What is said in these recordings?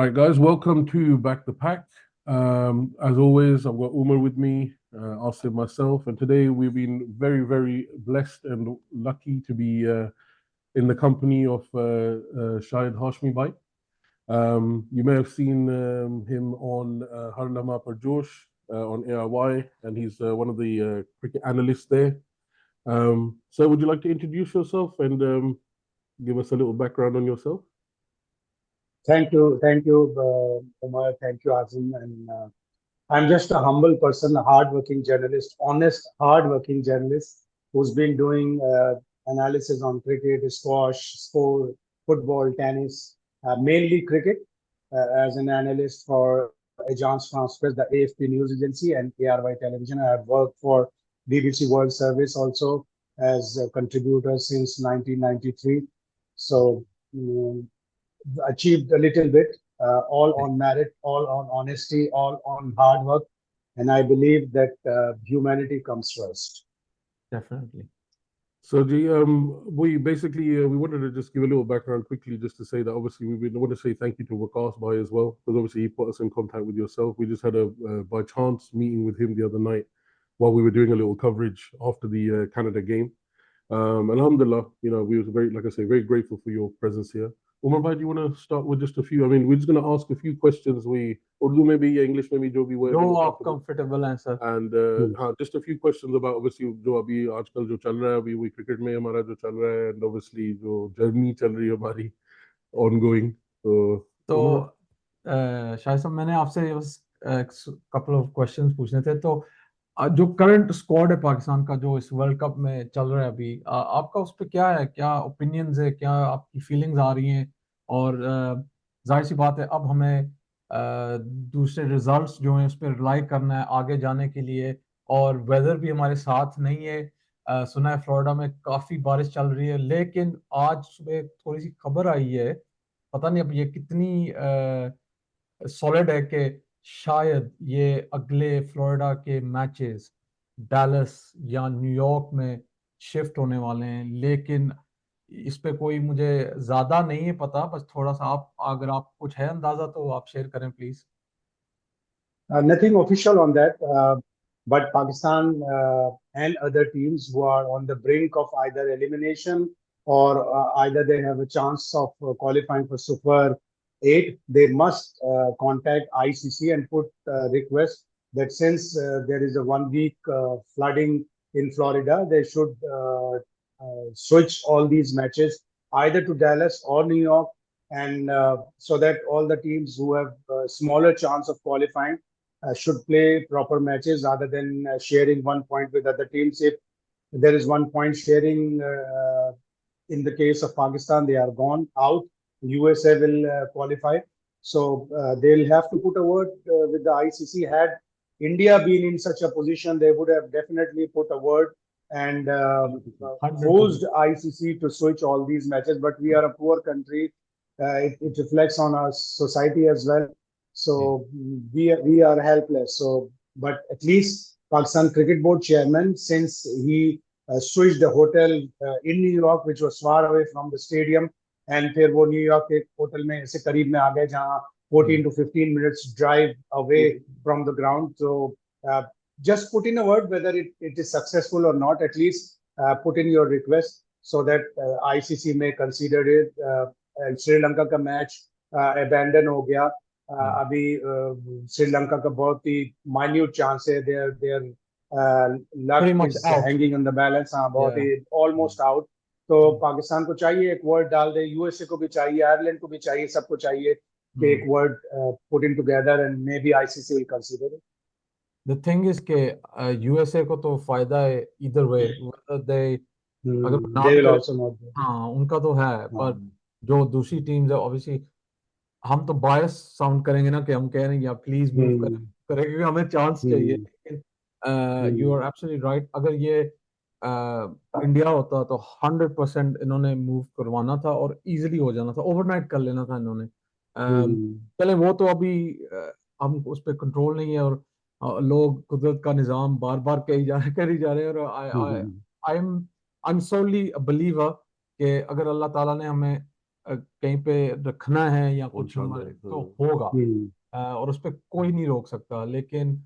right, guys, welcome to Back the Pack. As always, I've got Umar with me, Asim myself, and today we've been very, very blessed and lucky to be in the company of Shahid Hashmi Bhai. You may have seen him on Har Lama Par Josh on ARY, and he's one of the cricket analysts there. So, would you like to introduce yourself and give us a little background on yourself? Thank you, Umar. Thank you, Azim. And I'm just a humble person, a hardworking journalist, honest, hardworking journalist who's been doing analysis on cricket, squash, sport, football, tennis, mainly cricket, as an analyst for Agence France Presse, the AFP News Agency, and ARY Television. I have worked for BBC World Service also as a contributor since 1993. So. Achieved a little bit, all on merit, all on honesty, all on hard work. And I believe that humanity comes first. Definitely. So we basically we wanted to just give a little background quickly, just to say that obviously we want to say thank you to Waqas Bhai as well, because obviously he put us in contact with yourself. We just had a by chance meeting with him the other night while we were doing a little coverage after the Canada game. Alhamdulillah, we were very, like I say, very grateful for your presence here. Umar bhai, do you want to start with just a few? I mean, we're just going to ask a few questions. Urdu maybe, English maybe, जो भी जो आप comfortable हैं sir. And just a few questions about obviously जो अभी आजकल जो चल रहा है, अभी वही cricket में हमारा जो चल रहा है, and obviously जो journey चल रही है हमारी ongoing. तो शायद साहब मैंने आपसे बस couple of questions पूछने थे. तो जो करंट स्क्वाड है पाकिस्तान का जो इस वर्ल्ड कप में चल रहा है अभी, आपका उस पर क्या है, क्या ओपिनियंस है, क्या आपकी फीलिंग्स आ रही हैं? और जाहिर सी बात है अब हमें दूसरे रिजल्ट्स जो हैं उस पर रिलाई करना है आगे जाने के लिए, और वेदर भी हमारे साथ नहीं है. सुना है फ्लोरिडा में काफ़ी बारिश चल रही है, लेकिन आज सुबह थोड़ी सी खबर आई है, पता नहीं अब ये कितनी सॉलिड है कि शायद ये अगले फ्लोरिडा के मैचेस डैलस या न्यूयॉर्क में शिफ्ट होने वाले हैं. लेकिन इस पे कोई मुझे ज्यादा नहीं है पता, बस थोड़ा सा अगर आप कुछ है अंदाजा तो आप शेयर करें please. Nothing official on that, but Pakistan and other teams who are on the brink of either elimination or either they have a chance of qualifying for Super 8, they must contact ICC and put request that since there is a 1 week flooding in Florida, they should switch all these matches either to Dallas or New York, and so that all the teams who have a smaller chance of qualifying should play proper matches rather than sharing 1 point with other teams. If there is 1 point sharing in the case of Pakistan, they are gone out. USA will qualify. So they'll have to put a word with the ICC. Had India been in such a position, they would have definitely put a word and forced ICC to switch all these matches. But we are a poor country. It reflects on our society as well. So we are helpless. So, but at least Pakistan Cricket Board chairman, since he switched the hotel in New York, which was far away from the stadium, and फिर वो New York के hotel में ऐसे करीब में आ गए जहाँ 14 to 15 minutes drive away from the ground. So just put in a word whether it is successful or not. At least put in your request so that ICC may consider it. Sri Lanka का match abandon हो गया. अभी श्रीलंका का बहुत ही minute chance है. Their luck is hanging on the balance. हाँ, बहुत ही almost out. तो पाकिस्तान को चाहिए एक वर्ड डाल दे, यूएसए को भी चाहिए, आयरलैंड को भी चाहिए, सबको चाहिए कि एक word put in together and may be ICC will consider it. The thing is के यूएसए को तो फायदा है इधर वे, अगर दे विल आल्सो नॉट. हाँ उनका तो है, पर जो दूसरी टीम्स है ऑब्वियसली हम तो बायस साउंड करेंगे ना कि हम कह रहे हैं या प्लीज मूव करें क्योंकि हमें चांस चाहिए. लेकिन यू आर एब्सोल्युटली राइट, अगर ये इंडिया होता तो 100% इन्होंने मूव करवाना था और इजीली हो जाना था, ओवरनाइट कर लेना था इन्होंने. चले वो तो अभी हम उस पर कंट्रोल नहीं है, और लोग कुदरत का निजाम बार बार करी जा रहे हैं. और आई एम सोली बिलीवर कि अगर अल्लाह ताला ने हमें कहीं पे रखना है या वो कुछ चल हमारे रहा है, तो हाँ। होगा, हम्म, और उस पर कोई नहीं रोक सकता। लेकिन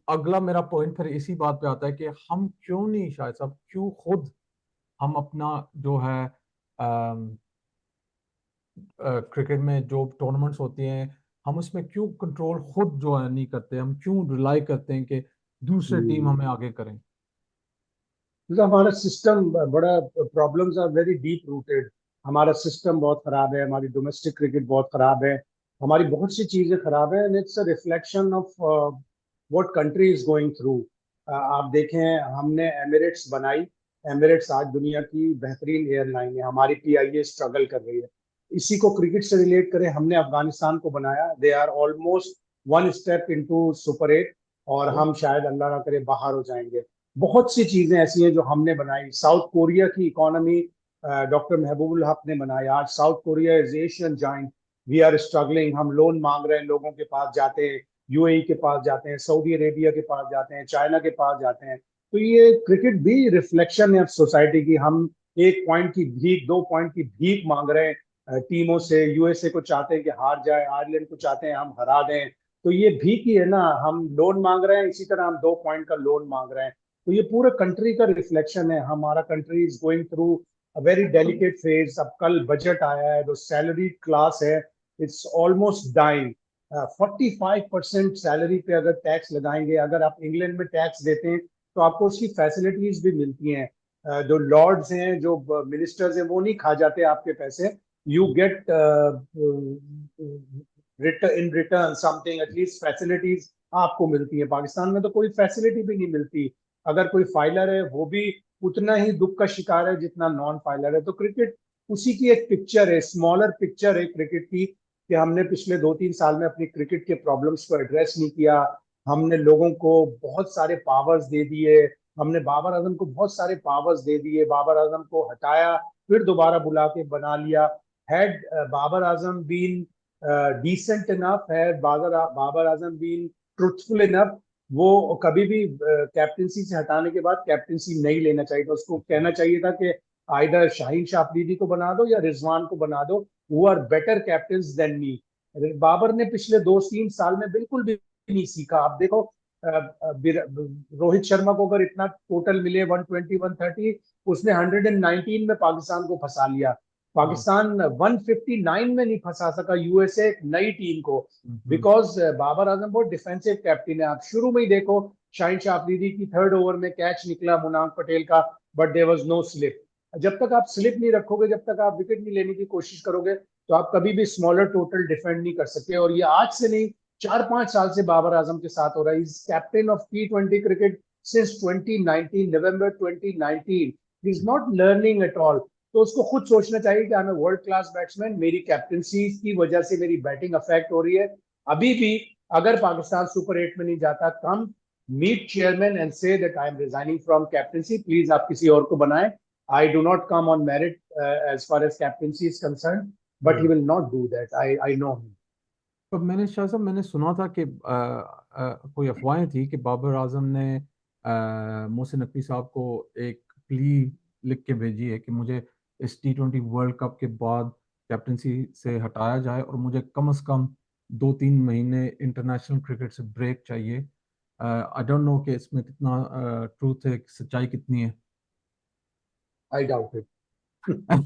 अगला मेरा पॉइंट फिर इसी बात पे आता है कि हम क्यों नहीं, शायद साहब, क्यों खुद हम अपना जो है क्रिकेट में जो टूर्नामेंट्स होती हैं, हम उसमें क्यों कंट्रोल खुद जो है नहीं करते, हम क्यों रिलाई करते हैं कि दूसरे टीम हम्म। हमें आगे करें। मतलब हमारा सिस्टम बड़ा, problems are very deep rooted. हमारा सिस्टम बहुत खराब है, हमारी डोमेस्टिक क्रिकेट बहुत खराब है, हमारी बहुत सी चीजें खराब है, and it's a reflection of what country is going through. आप देखें, हमने एमिरेट्स बनाई। एमिरेट्स आज दुनिया की बेहतरीन एयरलाइन है, हमारी पीआईए स्ट्रगल कर रही है। इसी को क्रिकेट से रिलेट करें, हमने अफगानिस्तान को बनाया, they are almost one step into super 8, और हम शायद अल्लाह ना करे बाहर हो जाएंगे। बहुत सी चीजें ऐसी हैं जो हमने बनाई। साउथ कोरिया की इकोनॉमी डॉक्टर महबूबुल हक ने बनाई। आज South Korea is Asian giant, we are struggling. हम लोन मांग रहे हैं, लोगों के पास जाते हैं, यूएई के पास जाते हैं, सऊदी अरेबिया के पास जाते हैं, चाइना के पास जाते हैं। तो ये क्रिकेट भी रिफ्लेक्शन है सोसाइटी की। हम 1 पॉइंट की भीख, 2 पॉइंट की भीख मांग रहे हैं टीमों से। यूएसए को चाहते हैं कि हार जाए, आयरलैंड को चाहते हैं हम हरा दें। तो ये भीख ही है ना, हम लोन मांग रहे हैं, इसी तरह हम 2 पॉइंट का लोन मांग रहे हैं। तो ये पूरे कंट्री का रिफ्लेक्शन है। हमारा country is going through a very delicate phase. अब कल बजट आया है, जो सैलरी क्लास है, इट्स ऑलमोस्ट डाइंग। 45% सैलरी पे अगर टैक्स लगाएंगे, अगर आप इंग्लैंड में टैक्स देते हैं तो आपको उसकी फैसिलिटीज भी मिलती हैं। जो लॉर्ड्स हैं, जो मिनिस्टर्स हैं, वो नहीं खा जाते आपके पैसे। You get in return something, at least facilities आपको मिलती है। पाकिस्तान में तो कोई फैसिलिटी भी नहीं मिलती। अगर कोई फाइलर है, वो भी उतना ही दुख का शिकार है जितना नॉन फाइलर है। तो क्रिकेट उसी की एक पिक्चर है, स्मॉलर पिक्चर है क्रिकेट की, कि हमने पिछले 2-3 साल में अपनी क्रिकेट के प्रॉब्लम्स को एड्रेस नहीं किया। हमने लोगों को बहुत सारे पावर्स दे दिए। हमने बाबर आजम को बहुत सारे पावर्स दे दिए, बाबर आजम को हटाया, फिर दोबारा बुला के बना लिया। Had Babar Azam been decent enough, है Babar Azam been truthful enough, वो कभी भी कैप्टनसी से हटाने के बाद कैप्टनसी नहीं लेना चाहिए था। उसको कहना चाहिए था कि आइदर शाहीन शाह अफरीदी को बना दो या रिजवान को बना दो, who are better captain than me. Babar ने पिछले 2-3 साल में बिल्कुल भी नहीं सीखा। आप देखो, रोहित शर्मा को अगर इतना टोटल मिले 120 130, उसने 119 में पाकिस्तान को फंसा लिया। पाकिस्तान 159 में नहीं फंसा सका यूएसए एक नई टीम को, बिकॉज बाबर आजम बहुत डिफेंसिव कैप्टन है। आप शुरू में ही देखो, शाहीन शाह अफरीदी की 3rd ओवर में कैच निकला मुनाफ पटेल का, but there was no slip. जब तक आप स्लिप नहीं रखोगे, जब तक आप विकेट नहीं लेने की कोशिश करोगे, तो आप कभी भी स्मॉलर टोटल डिफेंड नहीं कर सकते। और ये आज से नहीं, 4-5 साल से बाबर आजम के साथ हो रहा है। Is captain of T20 cricket since 2019, November 2019। Is not learning at all. तो उसको खुद सोचना चाहिए कि I am a world class batsman, मेरी कैप्टनसी की वजह से मेरी बैटिंग अफेक्ट हो रही है। अभी भी अगर पाकिस्तान सुपर 8 में नहीं जाता, come meet chairman and say that I am resigning from captaincy, please आप किसी और को बनाएं। I do not come on merit as far as captaincy is concerned, but he will not do that. I know him. तो मैंने, शाह साहब, मैंने सुना था कि कोई अफवाहें थी कि बाबर आजम ने मोहसिन नकवी साहब को एक प्ली लिख के भेजी है कि मुझे इस T20 वर्ल्ड कप के बाद कैप्टनसी से हटाया जाए और मुझे कम से कम 2-3 महीने इंटरनेशनल क्रिकेट से ब्रेक चाहिए। आई डोंट नो कि इसमें कितना ट्रूथ है, सच्चाई कितनी है। I doubt it.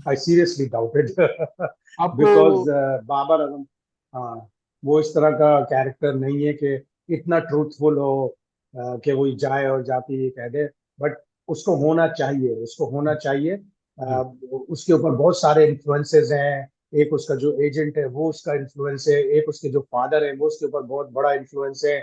I seriously doubt it. आपको Because बाबर आजम, हाँ, वो इस तरह का कैरेक्टर नहीं है कि इतना ट्रूथफुल हो कि वो जाए और जाके ये कह दे। बट उसको होना चाहिए, उसको होना चाहिए। जी। उसके ऊपर बहुत सारे इन्फ्लुएंसेस हैं। एक उसका जो एजेंट है वो उसका इन्फ्लुएंस है, एक उसके जो फादर है वो उसके ऊपर बहुत बड़ा इन्फ्लुएंस है।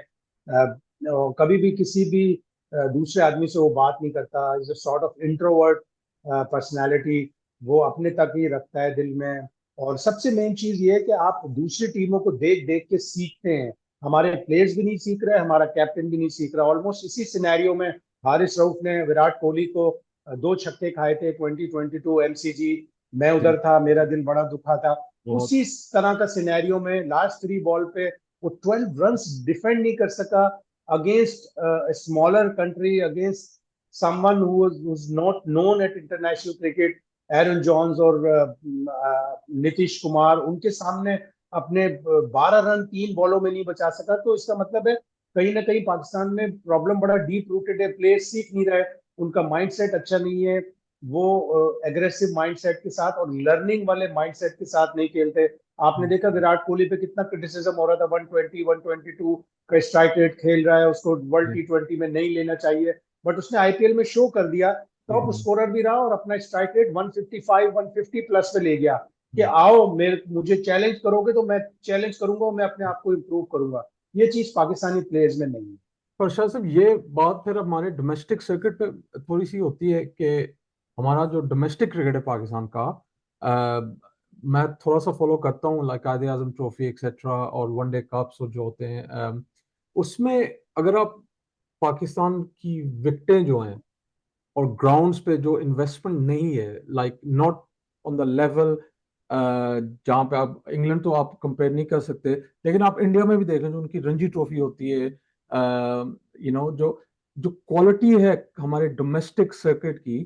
कभी भी किसी भी दूसरे आदमी से वो बात नहीं करता। Is a sort of introvert personality, वो अपने तक ही रखता है दिल में। और सबसे मेन चीज ये है कि आप दूसरी टीमों को देख देख के सीखते हैं। हमारे प्लेयर्स भी नहीं सीख रहे, हमारा कैप्टन भी नहीं सीख रहा। ऑलमोस्ट इसी सिनेरियो में हारिस रऊफ ने विराट कोहली को 2 छक्के खाए थे 2022 MCG। मैं जी, उधर था, मेरा दिल बड़ा दुखा था। बहुत उसी तरह का सिनेरियो में लास्ट 3 बॉल पे वो 12 रन्स डिफेंड नहीं कर सका against smaller country, against someone who's not known at international cricket. Aaron Jones और नीतीश कुमार, उनके सामने अपने 12 रन 3 बॉलों में नहीं बचा सका, तो इसका मतलब है कहीं ना कहीं पाकिस्तान में प्रॉब्लम बड़ा डीप रूटेड है। प्लेयर सीख नहीं रहे, उनका माइंडसेट अच्छा नहीं है, वो एग्रेसिव माइंडसेट के साथ और लर्निंग वाले माइंडसेट के साथ नहीं खेलते। आपने देखा विराट कोहली पे कितना क्रिटिसिज्म हो रहा था, 120 122 का स्ट्राइक रेट खेल रहा है, उसको वर्ल्ड T20 में नहीं लेना चाहिए, बट उसने आईपीएल में शो कर दिया, टॉप स्कोरर भी रहा और अपना स्ट्राइक रेट 155 150 प्लस पे ले गया कि आओ मेरे मुझे चैलेंज करोगे तो मैं चैलेंज करूंगा, मैं अपने आप को इम्प्रूव करूंगा। ये चीज पाकिस्तानी प्लेयर्स में नहीं है। पर शाह साहब, ये बात फिर हमारे डोमेस्टिक सर्किट पे थोड़ी सी होती है कि हमारा जो डोमेस्टिक क्रिकेट है पाकिस्तान का, मैं थोड़ा सा फॉलो करता हूँ, लाइक कायदे आजम ट्रॉफी एक्सेट्रा और वनडे कप्स और जो होते हैं, उसमें अगर आप पाकिस्तान की विकेटें जो हैं और ग्राउंड्स पे जो इन्वेस्टमेंट नहीं है, like not on the level जहाँ पे आप इंग्लैंड तो आप कंपेयर नहीं कर सकते, लेकिन आप इंडिया में भी देख लें जो उनकी रणजी ट्रॉफी होती है, जो जो क्वालिटी है हमारे डोमेस्टिक सर्किट की,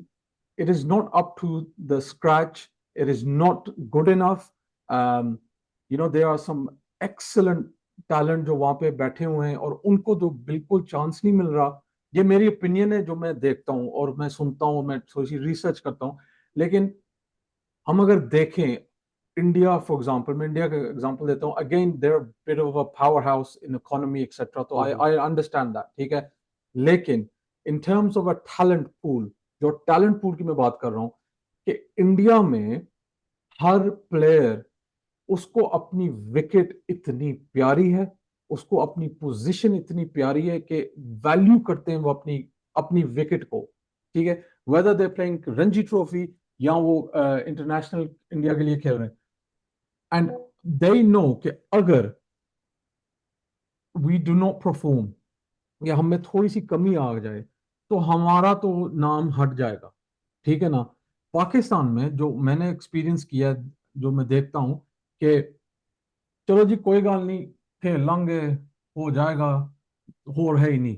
it is not up to the scratch, it is not good enough. There are some excellent talent जो वहां पे बैठे हुए हैं और उनको जो बिल्कुल चांस नहीं मिल रहा। ये मेरी ओपिनियन है जो मैं देखता हूँ और मैं सुनता हूँ, मैं थोड़ी सी रिसर्च करता हूँ। लेकिन हम अगर देखें इंडिया, फॉर एग्जांपल, मैं इंडिया का एग्जांपल देता हूँ, again there bit of a power house in economy etcetera, तो आई अंडरस्टैंड दैट, ठीक है। लेकिन in terms of a talent pool, जो टैलेंट पूल की मैं बात कर रहा हूँ, कि इंडिया में हर प्लेयर, उसको अपनी विकेट इतनी प्यारी है, उसको अपनी पोजीशन इतनी प्यारी है कि वैल्यू करते हैं वो अपनी अपनी विकेट को, ठीक है, whether they playing Ranji trophy या वो इंटरनेशनल इंडिया के लिए खेल रहे हैं। एंड दे नो कि अगर वी डू नॉट परफॉर्म या हमें थोड़ी सी कमी आ जाए तो हमारा तो नाम हट जाएगा, ठीक है ना। पाकिस्तान में जो मैंने एक्सपीरियंस किया, जो मैं देखता हूं कि चलो जी कोई गल नहीं, खेल लांगे, हो जाएगा, हो है ही नहीं,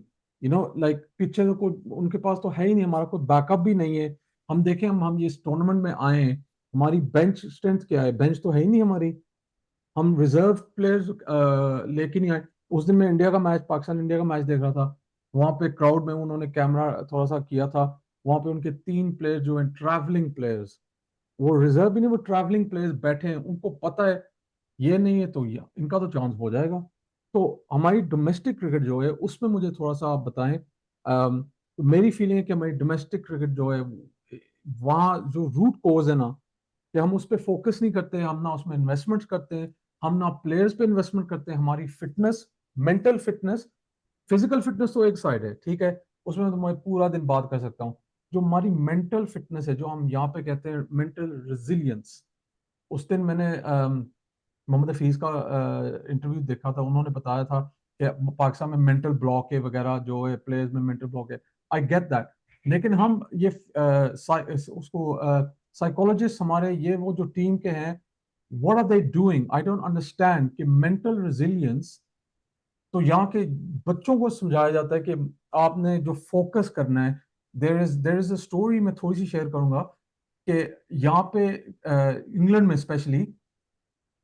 लाइक पीछे तो कोई उनके पास तो है ही नहीं, हमारा कोई बैकअप भी नहीं है। हम देखें, हम इस टूर्नामेंट में आए हैं, हमारी बेंच स्ट्रेंथ क्या है? बेंच तो है ही नहीं हमारी, हम रिजर्व प्लेयर्स लेके नहीं आए। उस दिन मैं इंडिया का मैच, पाकिस्तान इंडिया का मैच देख रहा था, वहां पे क्राउड में उन्होंने कैमरा थोड़ा सा किया था, वहां पे उनके 3 प्लेयर जो हैं ट्रैवलिंग प्लेयर्स, वो रिजर्व भी नहीं, वो ट्रैवलिंग प्लेयर्स बैठे हैं, उनको पता है ये नहीं है तो ये इनका तो चांस हो जाएगा। तो हमारी डोमेस्टिक क्रिकेट जो है उसमें मुझे थोड़ा सा आप बताएं। तो मेरी फीलिंग है कि हमारी डोमेस्टिक क्रिकेट जो है वहाँ जो रूट कोज है ना, कि हम उस पर फोकस नहीं करते, हम ना उसमें इन्वेस्टमेंट करते हैं, हम ना प्लेयर्स पे इन्वेस्टमेंट करते हैं। हमारी fitness, mental fitness, physical fitness तो एक साइड है, ठीक है, उसमें तो मैं पूरा दिन बात कर सकता हूँ। जो हमारी मेंटल फिटनेस है, जो हम यहाँ पे कहते हैं मेंटल रेजिलियंस, उस दिन मैंने मोहम्मद हफीज का इंटरव्यू देखा था, उन्होंने बताया था कि पाकिस्तान में मेंटल ब्लॉक है वगैरह, जो है प्लेयर्स में मेंटल ब्लॉक है, आई गेट दैट। लेकिन हम ये उसको साइकोलॉजिस्ट हमारे, ये वो जो टीम के हैं, what are they doing, I don't understand कि मेंटल रेजिलियंस तो यहाँ के बच्चों को समझाया जाता है कि आपने जो फोकस करना है। देयर इज अ स्टोरी मैं थोड़ी सी शेयर करूंगा कि यहाँ पे इंग्लैंड में स्पेशली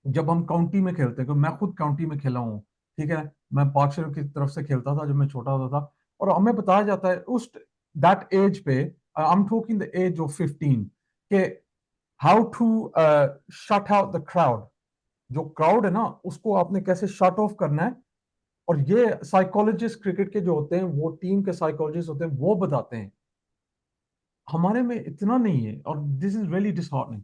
जब हम काउंटी में खेलते हैं, क्योंकि मैं खुद काउंटी में खेला हूँ, ठीक है, मैं पार्कशर की तरफ से खेलता था जब मैं छोटा होता था, और हमें बताया जाता है उस दैट एज पे, I am talking the age of 15, के how to shut out the crowd. जो क्राउड है ना, उसको आपने कैसे शट ऑफ करना है, और ये साइकोलॉजिस्ट क्रिकेट के जो होते हैं, वो टीम के साइकोलॉजिस्ट होते हैं, वो बताते हैं। हमारे में इतना नहीं है, और दिस इज रियली डिसहार्टनिंग।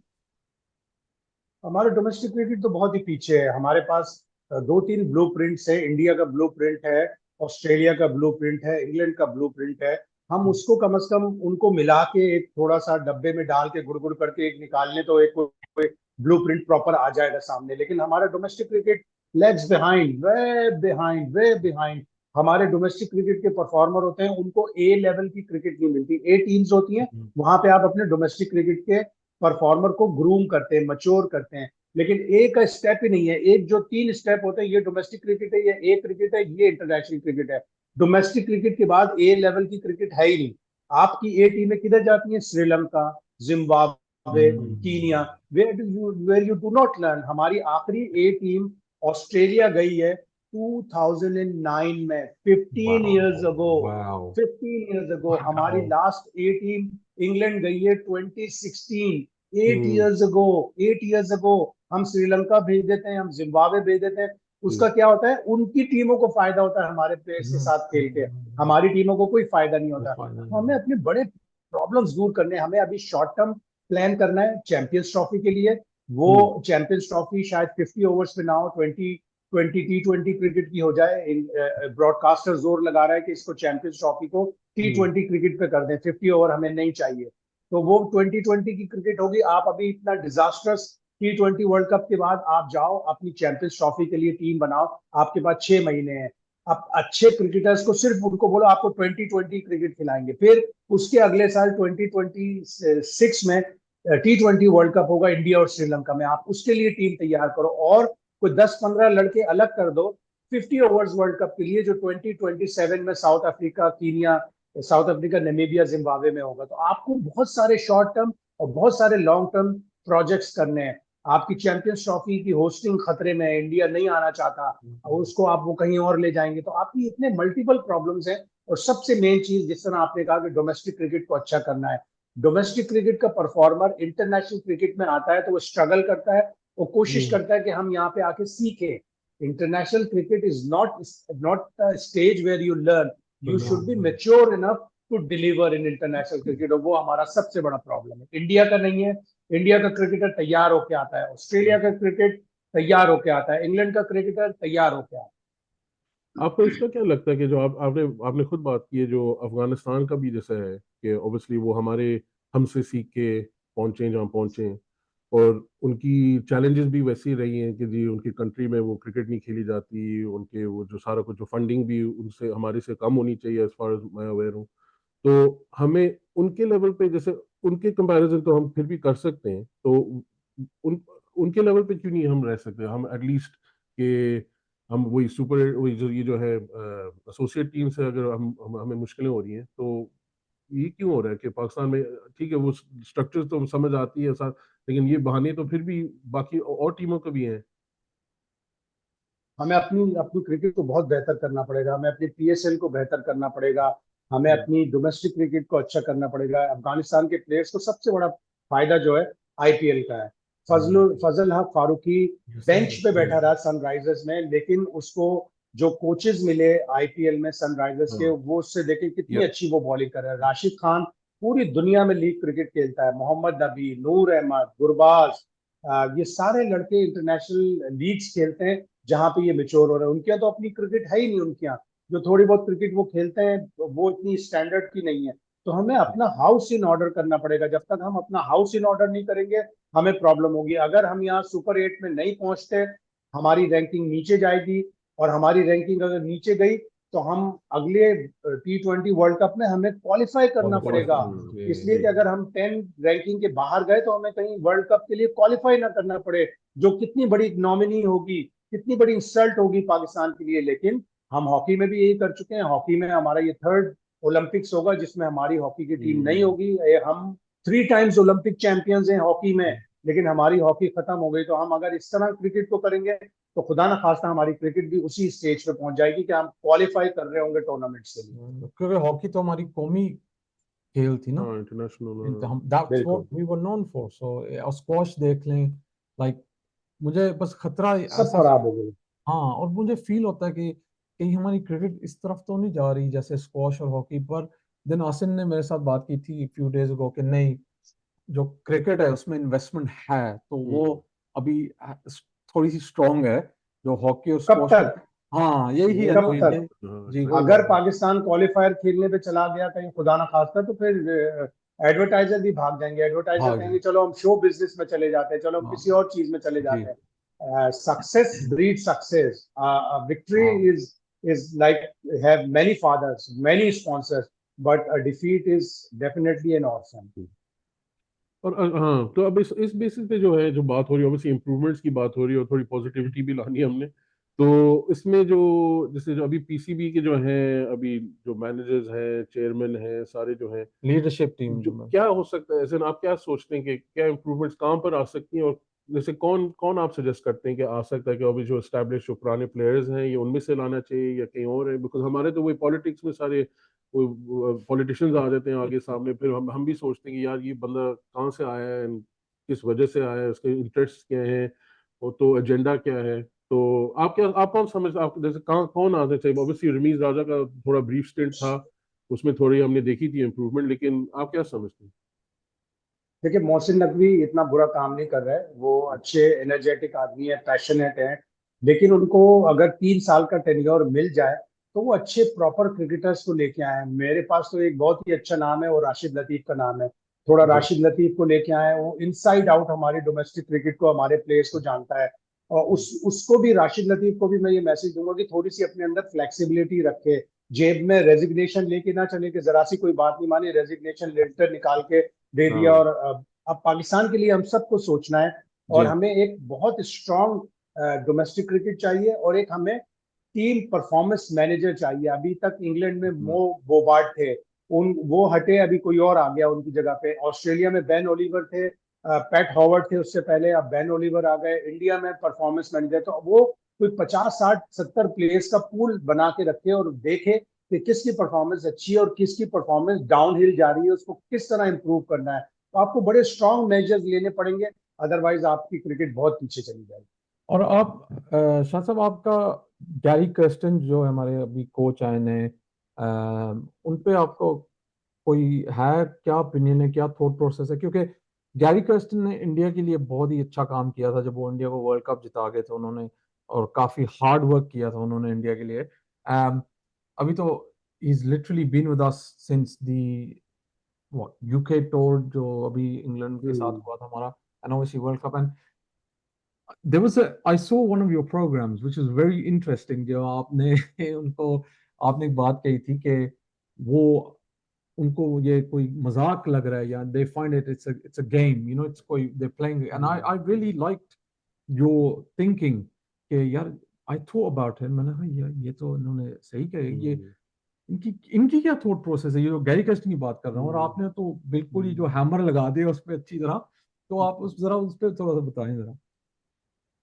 हमारे डोमेस्टिक क्रिकेट तो बहुत ही पीछे है। हमारे पास 2-3 ब्लूप्रिंट्स है। इंडिया का ब्लूप्रिंट है, ऑस्ट्रेलिया का ब्लूप्रिंट है, इंग्लैंड का ब्लूप्रिंट है। हम उसको कम से कम उनको मिला के एक थोड़ा सा डब्बे में डाल के गुड़ करके एक निकालने तो एक कोई ब्लूप्रिंट प्रॉपर आ जाएगा सामने। लेकिन हमारा domestic cricket legs behind, way behind, way behind. हमारे डोमेस्टिक क्रिकेट के परफॉर्मर होते हैं, उनको ए लेवल की क्रिकेट नहीं मिलती। ए टीम्स होती हैं, वहां पे आप अपने डोमेस्टिक क्रिकेट के परफॉर्मर को ग्रूम करते हैं, मच्योर करते हैं। लेकिन एक का स्टेप ही नहीं है। एक जो 3 स्टेप होते हैं, ये डोमेस्टिक क्रिकेट है, ये ए क्रिकेट है, ये इंटरनेशनल क्रिकेट है। डोमेस्टिक क्रिकेट के बाद ए लेवल की क्रिकेट है ही नहीं। आपकी ए टीमें किधर जाती हैं? Sri Lanka, Zimbabwe, Kenya, where you do not learn. हमारी आखिरी A टीम ऑस्ट्रेलिया गई है 2009 में, 15 years ago. Wow. 15 years ago. Wow. हमारी लास्ट A टीम इंग्लैंड गई है 2016, 8 हम्म। years ago. 8 years ago. हम श्रीलंका भेज देते हैं, हम जिम्बाब्वे भेज देते हैं. उसका क्या होता है, उनकी टीमों को फायदा होता है हमारे प्लेयर्स के साथ खेल के, हमारी टीमों को कोई फायदा नहीं होता. तो हमें अपने बड़े प्रॉब्लम्स दूर करने हैं. हमें अभी शॉर्ट टर्म प्लान करना है चैंपियंस ट्रॉफी के लिए. वो चैंपियंस ट्रॉफी शायद 50 ओवर्स में ना हो, 20 T20 क्रिकेट की हो जाए. ब्रॉडकास्टर जोर लगा रहा है कि इसको चैंपियंस ट्रॉफी को T20 क्रिकेट पे कर दें, 50 ओवर हमें नहीं चाहिए. तो वो 2020 की क्रिकेट होगी. आप अभी इतना डिजास्टर्स T20 वर्ल्ड कप के बाद आप जाओ अपनी चैंपियंस ट्रॉफी के लिए टीम बनाओ. आपके पास 6 महीने हैं. आप अच्छे क्रिकेटर्स को सिर्फ उनको बोलो आपको 2020 क्रिकेट खिलाएंगे. फिर उसके अगले साल 2026 में T20 वर्ल्ड कप होगा इंडिया और श्रीलंका में. आप उसके लिए टीम तैयार करो और कोई 10-15 लड़के अलग कर दो 50 ओवर्स वर्ल्ड कप के लिए, जो 2027 में south Africa, Kenya, south Africa, Namibia, Zimbabwe में होगा. तो आपको बहुत सारे शॉर्ट टर्म और बहुत सारे लॉन्ग टर्म प्रोजेक्ट्स करने हैं. आपकी चैंपियंस ट्रॉफी की होस्टिंग खतरे में है, इंडिया नहीं आना चाहता, और उसको आप वो कहीं और ले जाएंगे. तो आपकी इतने मल्टीपल प्रॉब्लम्स हैं. और सबसे मेन चीज, जिस तरह आपने कहा कि डोमेस्टिक क्रिकेट को अच्छा करना है, डोमेस्टिक क्रिकेट का परफॉर्मर इंटरनेशनल क्रिकेट में आता है तो वो स्ट्रगल करता है, वो कोशिश करता है कि हम यहाँ पे आके सीखें. International cricket is not stage where you learn. You should be mature enough to deliver in international cricket. और वो हमारा सबसे बड़ा प्रॉब्लम है. इंडिया का नहीं है. इंडिया का क्रिकेटर तैयार होके आता है, ऑस्ट्रेलिया का क्रिकेट तैयार होके आता है, इंग्लैंड का क्रिकेटर तैयार होके आता है. आपको इसका क्या लगता है कि जो आपने खुद बात की है, जो अफगानिस्तान का भी जैसा है कि ऑब्वियसली वो हमसे सीख के पहुंचे जहाँ पहुंचे, और उनकी चैलेंजेस भी वैसी रही हैं कि जी उनकी कंट्री में वो क्रिकेट नहीं खेली जाती, उनके वो जो सारा कुछ जो फंडिंग भी उनसे हमारे से कम होनी चाहिए एज फार एज मैं अवेयर हूँ. तो हमें उनके लेवल पे, जैसे उनके कंपैरिजन तो हम फिर भी कर सकते हैं, तो उनके लेवल पे क्यों नहीं हम रह सकते हम एटलीस्ट कि हम वही जो ये जो है एसोसिएट टीम से अगर हमें मुश्किलें हो रही हैं, तो ये क्यों हो रहा है कि पाकिस्तान में ठीक है वो स्ट्रक्चर तो समझ आती है साथ, लेकिन ये बहाने तो फिर भी बाकी और टीमों के भी हैं. हमें अपनी अपनी क्रिकेट को बहुत बेहतर करना पड़ेगा. हमें अपनी PSL को बेहतर करना पड़ेगा. हमें अपनी डोमेस्टिक क्रिकेट को अच्छा करना पड़ेगा. अफगानिस्तान के प्लेयर्स को सबसे बड़ा फायदा जो है IPL का है. फजल हक फारूकी बेंच पे बैठा रहा सनराइजर्स में, लेकिन उसको जो कोचेस मिले IPL में सनराइजर्स के, वो उससे देखें कितनी अच्छी वो बॉलिंग कर रहा है. राशिद खान पूरी दुनिया में लीग क्रिकेट खेलता है. मोहम्मद नबी, नूर अहमद, गुरबाज, ये सारे लड़के इंटरनेशनल लीग्स खेलते हैं जहां पे ये मेच्योर हो रहे हैं. उनके यहाँ तो अपनी क्रिकेट है ही नहीं. उनके यहाँ जो थोड़ी बहुत क्रिकेट वो खेलते हैं वो इतनी स्टैंडर्ड की नहीं है. तो हमें अपना हाउस इन ऑर्डर करना पड़ेगा. जब तक हम अपना हाउस इन ऑर्डर नहीं करेंगे हमें प्रॉब्लम होगी. अगर हम यहाँ सुपर 8 में नहीं पहुंचते, हमारी रैंकिंग नीचे जाएगी. और हमारी रैंकिंग अगर नीचे गई तो हम अगले T20 वर्ल्ड कप में हमें क्वालिफाई करना पड़ेगा. इसलिए कि अगर हम 10 रैंकिंग के बाहर गए तो हमें कहीं वर्ल्ड कप के लिए क्वालिफाई ना करना पड़े, जो कितनी बड़ी नॉमिनी होगी, कितनी बड़ी इंसल्ट होगी पाकिस्तान के लिए. लेकिन हम हॉकी में भी यही कर चुके हैं. हॉकी में हमारा ये 3rd ओलंपिक्स होगा जिसमें हमारी हॉकी की टीम नहीं होगी. हम 3 टाइम्स ओलंपिक चैंपियंस हैं हॉकी में, लेकिन हमारी हॉकी खत्म हो गई. तो हम अगर इस तरह क्रिकेट को करेंगे तो खुदा ना खास्ता हमारी क्रिकेट भी उसी स्टेज पे पहुंच जाएगी कि हम क्वालिफाई कर रहे होंगे टूर्नामेंट्स के लिए. क्योंकि हॉकी तो हमारी कौमी खेल थी ना. हाँ, इंटरनेशनल. हम that's what we were known for. So squash देख लें, लाइक मुझे बस खतरा सब ऐसा. खराब हो गई. हाँ, और मुझे फील होता है कि कहीं हमारी क्रिकेट इस तरफ तो नहीं जा रही जैसे स्क्वॉश और हॉकी पर. दिन आसिन ने मेरे साथ बात की थी फ्यू डेज अगो कि नहीं, जो क्रिकेट है उसमें इन्वेस्टमेंट है तो वो अभी थोड़ी सी स्ट्रांग है. जो हॉकी और कब स्क्वॉश, तक हाँ यही है. कब तो तक जी अगर पाकिस्तान क्वालिफायर खेलने पे चला गया कहीं खुदा ना खास्ता, तो फिर एडवर्टाइजर भी भाग जाएंगे. एडवर्टाइजर भाग कहेंगे चलो हम शो बिजनेस में चले जाते हैं, चलो हम किसी और चीज में चले जी. जाते हैं. Success breed success. Victory is like have many fathers, many sponsors, but a defeat is definitely an orphan. और हाँ, तो अब इस बेसिस पे जो है जो बात हो रही है, ऑब्वियसली इंप्रूवमेंट्स की बात हो रही है और थोड़ी पॉजिटिविटी भी लानी है हमने. तो इसमें जो जैसे जो अभी पीसीबी के जो हैं, अभी जो मैनेजर्स हैं, चेयरमैन हैं, सारे जो हैं, लीडरशिप टीम जो क्या हो सकता है, ऐसे आप क्या सोचते हैं कि क्या इम्प्रूवमेंट्स कहाँ पर आ सकती हैं, और जैसे कौन कौन आप सजेस्ट करते हैं कि आ सकता है, कि अभी जो एस्टैब्लिश जो पुराने प्लेयर्स हैं ये उनमें से लाना चाहिए या कहीं और है? बिकॉज हमारे तो वही पॉलिटिक्स में सारे पॉलिटिशियंस आ जाते हैं आगे सामने, फिर हम भी सोचते हैं कि यार ये बंदा कहाँ से आया है and किस वजह से आया है, उसके इंटरेस्ट क्या है, और तो एजेंडा क्या है। तो आप कौन समझ, आप जैसे कहाँ कौन आना चाहिए? ऑब्वियसली रमीज राजा का थोड़ा ब्रीफ स्टेंट था, उसमें थोड़ी हमने देखी थी इम्प्रूवमेंट, लेकिन आप क्या समझते हैं? देखिए, मोहसिन नकवी इतना बुरा काम नहीं कर रहा है। वो अच्छे एनर्जेटिक आदमी है, पैशनेट है। लेकिन उनको अगर 3 साल का टेन्योर मिल जाए तो वो अच्छे प्रॉपर क्रिकेटर्स को लेके आए। मेरे पास तो एक बहुत ही अच्छा नाम है, वो राशिद लतीफ का नाम है। थोड़ा जी। राशिद लतीफ को लेके आए, वो इनसाइड आउट हमारे डोमेस्टिक क्रिकेट को, हमारे प्लेयर्स को जानता है। और उसको भी, राशिद लतीफ को भी मैं ये मैसेज दूंगा कि थोड़ी सी अपने अंदर फ्लेक्सिबिलिटी रखे। जेब में रेजिग्नेशन लेके ना चले कि जरा सी कोई बात नहीं मानी, रेजिग्नेशन लेटर निकाल के दे दिया। हाँ। और अब पाकिस्तान के लिए हम सबको सोचना है। और जी। हमें एक बहुत स्ट्रांग डोमेस्टिक क्रिकेट चाहिए, और एक हमें टीम परफॉर्मेंस मैनेजर चाहिए। अभी तक इंग्लैंड में हम्म। मो बोबार्ट थे, उन वो हटे, अभी कोई और आ गया उनकी जगह पे। ऑस्ट्रेलिया में बेन ओलिवर थे, पैट हॉवर्ड थे उससे पहले, अब बेन ओलिवर आ गए। इंडिया में परफॉर्मेंस मैनेजर, तो वो कोई 50 60 70 प्लेयर्स का पूल बना के रखे और देखे कि किसकी परफॉर्मेंस अच्छी है और किसकी परफॉर्मेंस डाउन हिल जा रही है, उसको किस तरह इंप्रूव करना है। तो आपको बड़े स्ट्रांग मेजर्स लेने पड़ेंगे, अदरवाइज आपकी क्रिकेट बहुत पीछे चली जाएगी। और आप शाह साहब, आपका गैरी कर्स्टन जो हमारे अभी कोच आए हैं, उन पे आपको कोई है, क्या ओपिनियन है, क्या थॉट प्रोसेस है? क्योंकि गैरी कर्स्टन ने इंडिया के लिए बहुत ही अच्छा काम किया था जब वो इंडिया को वर्ल्ड कप जिता गए थे उन्होंने, और काफी हार्ड वर्क किया था उन्होंने इंडिया के लिए। अभी तो is literally been with us since the UK tour जो अभी इंग्लैंड के साथ हम्म। हुआ था हमारा, and obviously world cup. And there was a I saw one of your programs which is very interesting, जो आपने उनको आपने एक बात कही थी कि वो उनको ये कोई मजाक लग रहा है, या they find it's a game, you know, it's कोई they're playing, and I really liked your thinking कि यार, I thought about it, मैंने कहा यार ये तो इन्होंने सही कहा। ये हम्म। इनकी इनकी क्या थॉट प्रोसेस है? ये जो गैरी कर्स्टन की बात कर रहा हूँ, और आपने तो बिल्कुल ही जो हैमर लगा दिया उस पर अच्छी तरह। तो आप उस पर थोड़ा सा बताएं जरा।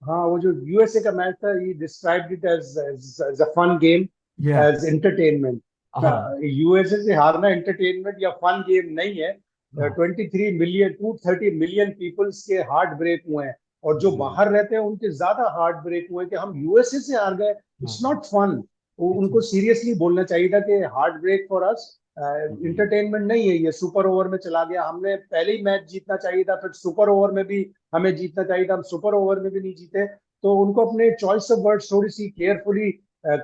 हाँ, वो जो यूएसए का मैच था, he described it as a fun game, Yeah. As entertainment. हाँ। यूएसए से हारना एंटरटेनमेंट या फन गेम नहीं है। हाँ। 23 मिलियन, 230 मिलियन पीपल्स के हार्ट ब्रेक हुए हैं, और जो जी। बाहर रहते हैं उनके ज्यादा हार्ट ब्रेक हुए हैं कि हम यूएसए से हार गए। इट्स हाँ। Not fun. It's उनको सीरियसली बोलना चाहिए था कि heartbreak for us, hmm. Entertainment नहीं है ये। सुपर ओवर में चला गया, हमने पहले ही मैच जीतना चाहिए था, फिर सुपर ओवर में भी हमें जीतना चाहिए था, हम सुपर ओवर में भी नहीं जीते। तो उनको अपने चॉइस ऑफ वर्ड्स थोड़ी सी केयरफुली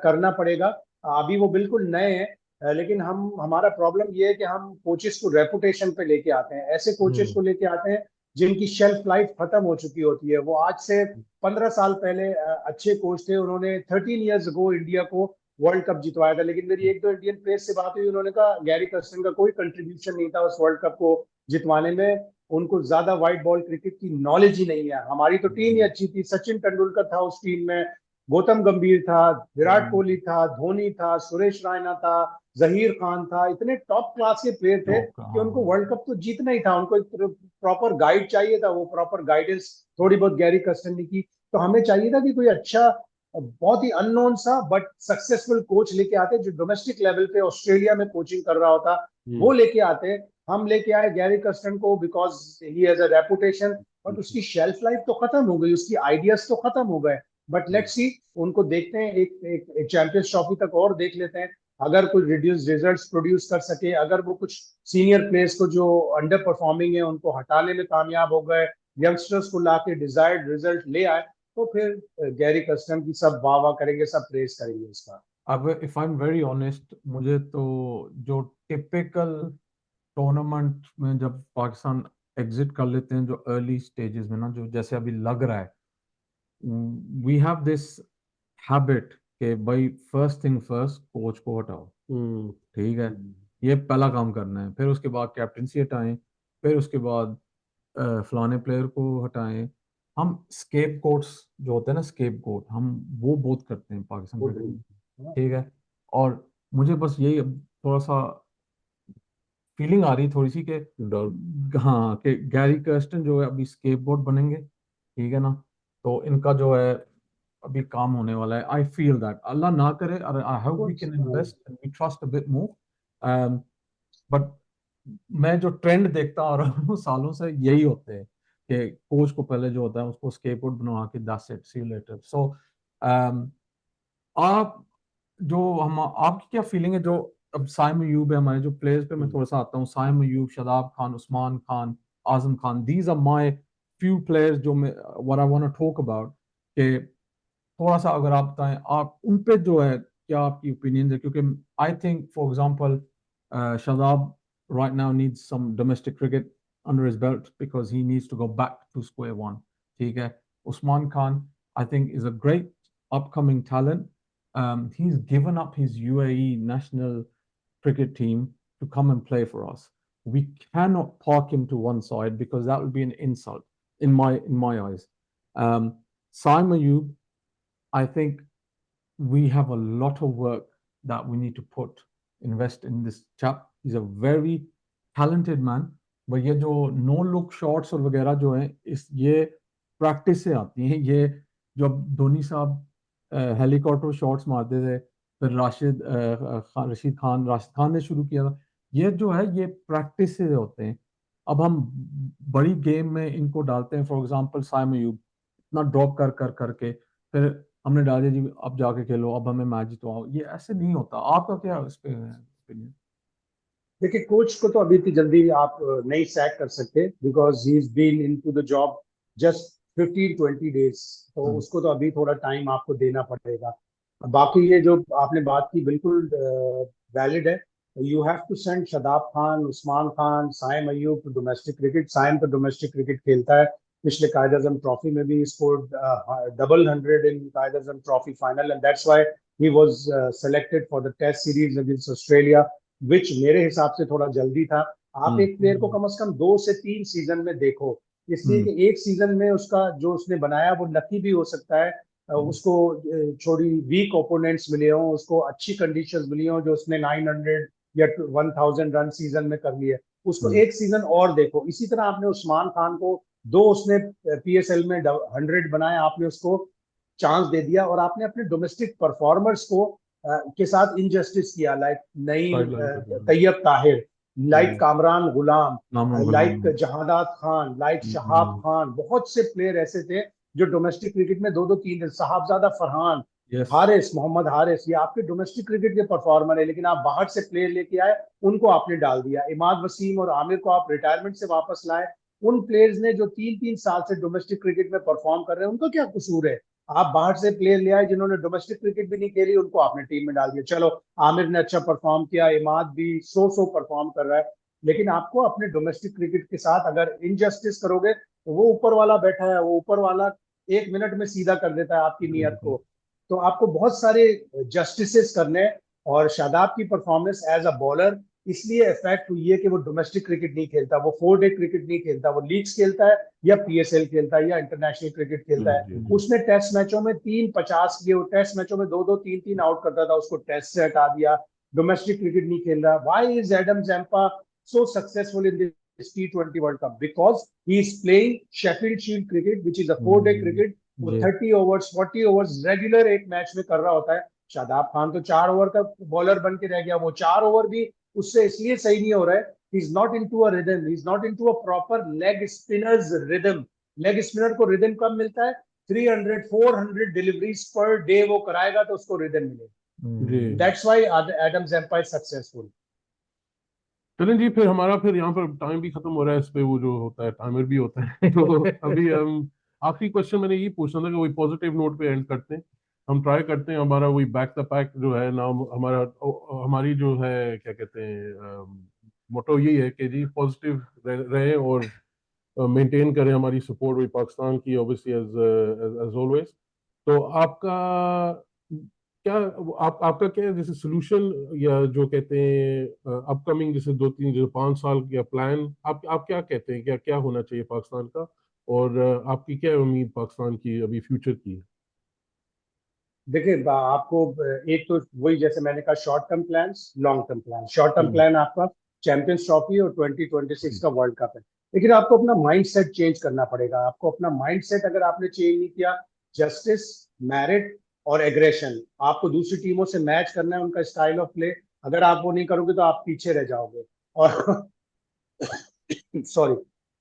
करना पड़ेगा। अभी वो बिल्कुल नए हैं, लेकिन हम, हमारा प्रॉब्लम ये है कि हम कोचेस को रेपुटेशन पे लेके आते हैं, ऐसे कोचेस हम्म। को लेके आते हैं जिनकी शेल्फ लाइफ खत्म हो चुकी होती है। वो आज से 15 साल पहले अच्छे कोच थे, उन्होंने 13 ईयर्स अगो इंडिया को वर्ल्ड कप जितवाया था। लेकिन मेरी एक दो इंडियन प्लेयर से बात हुई, उन्होंने कहा गैरी कर्स्टन का कोई कंट्रीब्यूशन नहीं था उस वर्ल्ड कप को जितवाने में। उनको ज्यादा व्हाइट बॉल क्रिकेट की नॉलेज ही नहीं है। हमारी तो टीम ही जी। अच्छी थी, सचिन तेंदुलकर था उस टीम में, गौतम गंभीर था, विराट हम्म। कोहली था, धोनी था, सुरेश रैना था, जहीर खान था। इतने टॉप क्लास के प्लेयर थे टॉप का, कि उनको हाँ। वर्ल्ड कप तो जीतना ही था। उनको एक प्रॉपर गाइड चाहिए था, वो प्रॉपर गाइडेंस थोड़ी बहुत गैरी कर्स्टन ने की। तो हमें चाहिए था कि कोई अच्छा, बहुत ही अननोन सा बट सक्सेसफुल कोच लेके आते, जो डोमेस्टिक लेवल पे ऑस्ट्रेलिया में कोचिंग कर रहा होता, वो लेके आते। हम लेके आए गैरी कर्स्टन को because he has a reputation, but उसकी शेल्फ लाइफ तो खत्म हो गई, उसकी आइडियाज तो खत्म हो गए। बट लेट्स सी, उनको देखते हैं, एक चैंपियंस ट्रॉफी तक और देख लेते हैं। अगर कोई रिड्यूस रिजल्ट्स प्रोड्यूस कर सके, अगर वो कुछ सीनियर प्लेयर्स को जो अंडर परफॉर्मिंग है उनको हटाने में कामयाब हो गए, यंगस्टर्स को लाके डिजायर्ड रिजल्ट ले आए, तो फिर गैरी कर्स्टन की सब वाह वाह करेंगे, सब प्रेज करेंगे उसका। अब if I am very honest, मुझे तो जो टिपिकल टूर्नामेंट में जब पाकिस्तान एग्जिट कर लेते हैं जो अर्ली स्टेजेस में ना, जो जैसे अभी लग रहा है, वी हैव दिस हैबिट कि भाई फर्स्ट थिंग फर्स्ट, कोच को हटाओ। हम्म। ठीक है, ये पहला काम करना है, फिर उसके बाद कैप्टनसी हटाएं, फिर उसके बाद फलाने प्लेयर को हटाएं, हम स्केप गोट्स जो होते हैं ना, स्केप गोट, हम वो बहुत करते हैं पाकिस्तान क्रिकेट में, ठीक है। और मुझे बस यही अब थोड़ा सा फीलिंग आ रही थोड़ी सी कि हाँ, कि गैरी कर्स्टन जो है अभी स्केप गोट बनेंगे, ठीक है ना। तो इनका जो है अभी काम होने वाला है। आई फील दैट, अल्लाह ना करे, I hope we can invest and we trust a bit more, but मैं जो ट्रेंड देखता आ रहा हूँ सालों से, यही होते हैं कि कोच को पहले जो होता है उसको स्केपबोर्ड बनवा के that's it, see you later. So आप जो हम आपकी क्या फीलिंग है, जो अब साइम अयूब है, हमारे जो प्लेयर्स पे मैं थोड़ा सा आता हूँ, Saim Ayub, Shadab Khan, Usman Khan, Azam Khan, these are my few players जो मैं what I want to talk about, कि थोड़ा सा अगर आप बताएं आप उन पे जो है क्या आपकी ओपिनियन है, क्योंकि I think for example Shadab right now needs some domestic cricket under his belt because he needs to go back to square one, ठीक है। Usman Khan I think is a great upcoming talent. He's given up his UAE national cricket team to come and play for us. We cannot park him to one side because that would be an insult in my eyes. Saim Ayub, I think we have a lot of work that we need to invest in this chap. He's a very talented man. but ये जो no look shots और वगैरह जो हैं, ये practice से आती हैं। ये जब धोनी साहब हेलीकॉप्टर शॉट्स मारते थे, फिर राशिद खान ने शुरू किया था, ये जो है ये प्रैक्टिस से होते हैं। अब हम बड़ी गेम में इनको डालते हैं, फॉर एग्जांपल साइम अयूब इतना ड्रॉप कर करके, फिर हमने डाल दिया जी अब जाके खेलो, अब हमें मैच जितवाओ। ये ऐसे नहीं होता। आपका क्या इस पे ओपिनियन? देखिए, कोच को तो अभी इतनी जल्दी आप नहीं सैक कर सकते, because he is been into the job just 15-20 days, तो उसको तो अभी थोड़ा टाइम आपको देना पड़ेगा। बाकी ये जो आपने बात की बिल्कुल वैलिड है। You have to send Shadab Khan, Usman Khan, Saim Ayub to domestic cricket. Saim तो डोमेस्टिक क्रिकेट खेलता है, पिछले कायद आजम ट्रॉफी में भी scored double 100 in Quaid Azam trophy final, and that's why he was selected for the test series against Australia, which मेरे हिसाब से थोड़ा जल्दी था। आप एक प्लेयर को कम से कम 2 से 3 सीजन में देखो, इसलिए कि एक सीजन में उसका जो उसने बनाया वो लकी भी हो सकता है। उसको थोड़ी वीक ओपोनेंट्स मिले हों, उसको अच्छी कंडीशंस मिली हों, जो उसने 900 या 1000 रन सीजन में कर लिए, उसको एक सीजन और देखो। इसी तरह आपने उस्मान खान को, दो उसने पीएसएल में 100 बनाए, आपने उसको चांस दे दिया, और आपने अपने डोमेस्टिक परफॉर्मर्स को के साथ इनजस्टिस किया, लाइक नईम तैयब ताहिर, लाइक कामरान गुलाम, लाइक जहादात खान, लाइक शहाब खान। बहुत से प्लेयर ऐसे थे जो डोमेस्टिक क्रिकेट में 2-2-3 साहबजादा फरहान, हारिस, मोहम्मद हारिस, ये आपके डोमेस्टिक क्रिकेट के परफॉर्मर है, लेकिन आप बाहर से प्लेयर लेके आए, उनको आपने डाल दिया। इमाद वसीम और आमिर को आप रिटायरमेंट से वापस लाए। उन प्लेयर्स ने जो 3-3 साल से डोमेस्टिक क्रिकेट में परफॉर्म कर रहे हैं, उनका क्या कसूर है? आप बाहर से प्लेयर ले आए जिन्होंने डोमेस्टिक क्रिकेट भी नहीं खेली, उनको आपने टीम में डाल दिया। चलो, आमिर ने अच्छा परफॉर्म किया, इमाद भी सो परफॉर्म कर रहा है, लेकिन आपको अपने डोमेस्टिक क्रिकेट के साथ अगर इनजस्टिस करोगे, तो वो ऊपर वाला बैठा है, वो ऊपर वाला 1 मिनट में सीधा कर देता है आपकी नीयत को। तो आपको बहुत सारे जस्टिसेस करने, और शादाब की परफॉर्मेंस एज अ बॉलर इसलिए इफेक्ट हुई है कि वो डोमेस्टिक क्रिकेट नहीं खेलता, वो 4 डे क्रिकेट नहीं खेलता, वो लीग्स खेलता है या पीएसएल खेलता है या इंटरनेशनल क्रिकेट खेलता है। उसने टेस्ट मैचों में 350 किए, टेस्ट मैचों में 2-2 3-3 आउट करता था, उसको टेस्ट से हटा दिया, डोमेस्टिक क्रिकेट नहीं खेल रहा। Why is Adam Zampa so successful in this T20 World Cup? Because he is playing Sheffield Shield cricket, which is a 4 day cricket, वो 30 ओवर्स 40 ओवर्स रेगुलर एक मैच में कर रहा होता है। शादाब खान तो 4 ओवर का बॉलर बन के रह गया, वो 4 ओवर भी उससे इसलिए सही नहीं हो रहा है, he is not into a rhythm, he is not into a proper leg spinner's rhythm। Leg spinner को रिदम कब मिलता है? 300-400 डिलीवरीज पर डे वो कराएगा तो उसको रिदम मिलेगा। That's why Adam Zampa is successful. चलें जी, फिर हमारा यहाँ पर टाइम भी खत्म हो रहा है। इस पे वो जो होता है टाइमर भी होता है तो अभी हम आखिरी क्वेश्चन मैंने ये पूछना था कि वही पॉजिटिव नोट पे एंड करते हैं। हम ट्राई करते हैं हमारा वही बैक द पैक जो है नाम हमारा, हमारी जो है क्या कहते हैं मोटो यही है कि जी पॉजिटिव रहे और मेंटेन करें हमारी सपोर्ट वही पाकिस्तान की, ऑब्वियसली एज ऑलवेज। तो आपका क्या आपका क्या जैसे सोल्यूशन या जो कहते हैं अपकमिंग जैसे 2-3 जैसे 5 साल का प्लान, आप क्या कहते हैं, क्या क्या होना चाहिए पाकिस्तान का और आपकी क्या उम्मीद पाकिस्तान की अभी फ्यूचर की? देखिए आपको एक तो वही जैसे मैंने कहा short term plan, long term plan. Short term plan आपका चैंपियंस ट्रॉफी और 2026 का वर्ल्ड कप है, लेकिन आपको अपना माइंडसेट चेंज करना पड़ेगा। आपको अपना माइंडसेट अगर आपने चेंज नहीं किया, जस्टिस, मेरिट और एग्रेशन, आपको दूसरी टीमों से मैच करना है, उनका स्टाइल ऑफ प्ले, अगर आप वो नहीं करोगे तो आप पीछे रह जाओगे। और सॉरी,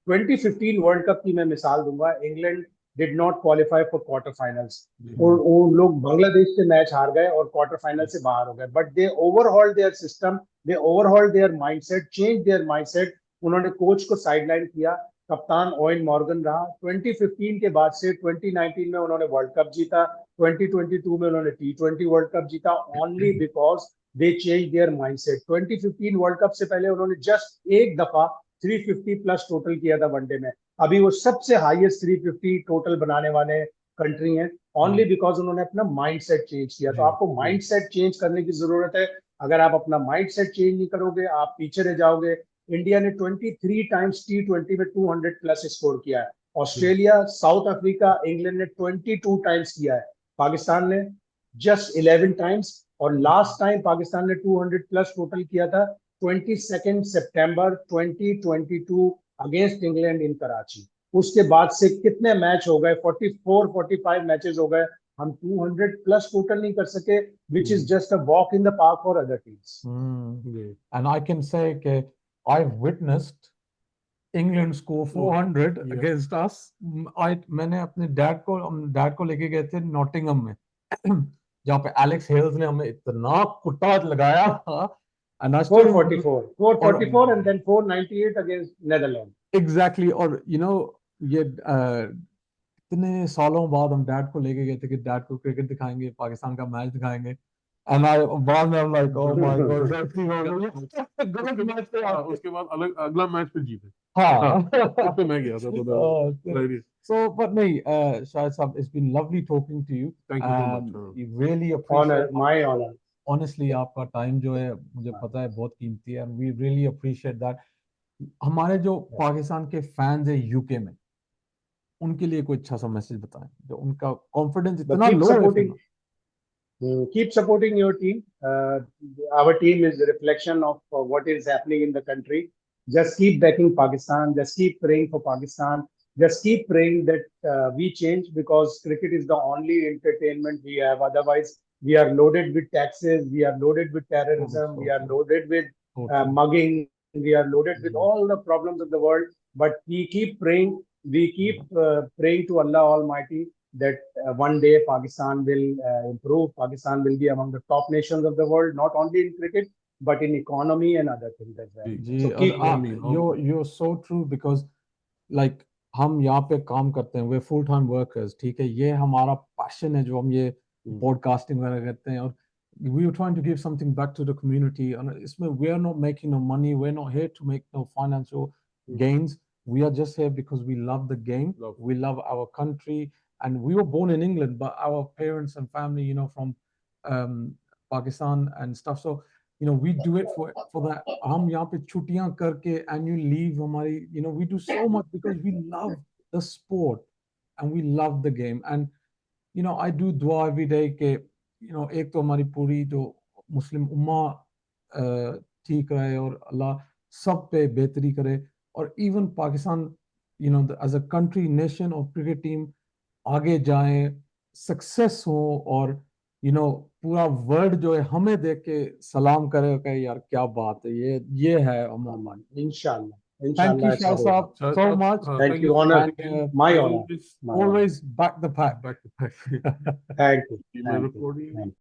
2015 वर्ल्ड कप की मैं मिसाल दूंगा। England did not qualify for quarter finals, और वो लोग बांग्लादेश से मैच हार गए और क्वार्टर फाइनल से बाहर हो गए। But they overhauled there system, they overhauled there mindset, change their mindset. उन्होंने कोच को साइडलाइन किया, कप्तान ओवेन मॉर्गन रहा। 2015 के बाद से 2019 में उन्होंने वर्ल्ड कप जीता, 2022 में उन्होंने T20 वर्ल्ड कप जीता, only because they change their mindset. 2015 world cup से पहले उन्होंने जस्ट एक दफा 350 प्लस टोटल किया था वनडे में। अभी वो सबसे हाईएस्ट 350 टोटल बनाने वाले कंट्री हैं, ओनली बिकॉज उन्होंने अपना माइंडसेट चेंज किया। तो आपको माइंडसेट चेंज करने की जरूरत है। अगर आप अपना माइंडसेट चेंज नहीं करोगे, आप पीछे रह जाओगे। इंडिया ने 23 टाइम्स T20 में 200 प्लस स्कोर किया है। ऑस्ट्रेलिया, साउथ अफ्रीका, इंग्लैंड ने 22 टाइम्स किया है, पाकिस्तान ने जस्ट 11 टाइम्स। और लास्ट टाइम पाकिस्तान ने 200 प्लस टोटल किया था 22 सितंबर 2022 अगेंस्ट इंग्लैंड इन कराची। उसके बाद से कितने मैच हो गए, 44-45 मैचेस हो गए, हम 200 प्लस टोटल नहीं कर सके, which is just a walk in the park for other teams. And I can say that I've witnessed England score 400 against us. मैंने अपने डैड को लेके गए थे नॉटिंघम में जहाँ पे एलेक्स हेल्स ने हमें इतना कुट्टा लगाया था। And I still 444 and then 498 against Netherlands. Exactly. और you know ये इतने सालों बाद हम डैड को लेके गए थे कि डैड को क्रिकेट दिखाएंगे, पाकिस्तान का मैच दिखाएंगे। And I बाद में I'm like, oh my God, गलत मैच पे उसके बाद अगला मैच पे जीते। हाँ तो मैं गया था। So, but नहीं, Shahid साहब, it's been lovely talking to you. Thank you so much. We really Honor, appreciate my honor. honestly आपका टाइम जो है मुझे पता है बहुत कीमती है, and we really appreciate that. हमारे जो पाकिस्तान के फैंस है यूके में, उनके लिए कोई अच्छा सा मैसेज बताएं, जो उनका कॉन्फिडेंस इतना लो है। Keep supporting your team. Our team is a reflection of what is happening in the country. Just keep backing Pakistan. Just keep praying for Pakistan. Just keep praying that we change, because cricket is the only entertainment we have. Otherwise, we are loaded with taxes. We are loaded with terrorism. We are loaded with mugging. We are loaded with all the problems of the world. But we keep praying. We keep praying to Allah Almighty that one day Pakistan will improve. Pakistan will be among the top nations of the world, not only in cricket, but in economy and other things as well. So keep you're so true, because like हम यहाँ पे काम करते हैं, we're full time workers, ठीक है, ये हमारा पैशन है जो हम ये पॉडकास्टिंग वगैरह करते हैं, और we are trying to give something back to the community, and इसमें we are not making no money, we're not here to make no financial gains, we are just here because we love the game, we love our country. And we were born in England, but our parents and family, you know, from Pakistan and stuff. So, you know, we do it for that. हम यहाँ पे छुट्टियाँ करके annual leave हमारी, you know, we do so much because we love the sport and we love the game. And, you know, I do dua every day के, you know, एक तो हमारी पूरी जो मुस्लिम उम्मा ठीक रहे और अल्लाह सब पे बेहतरी करे, और even Pakistan, you know, as a country, nation or cricket team आगे जाएं, सक्सेस हो, और यू नो पूरा वर्ल्ड जो है हमें देख के सलाम करे कि यार क्या बात है, ये है अमन। इंशाल्लाह। Thank you, Shah Saab, so much. Thank you, honor, my honor. Always back the pack. Thank you.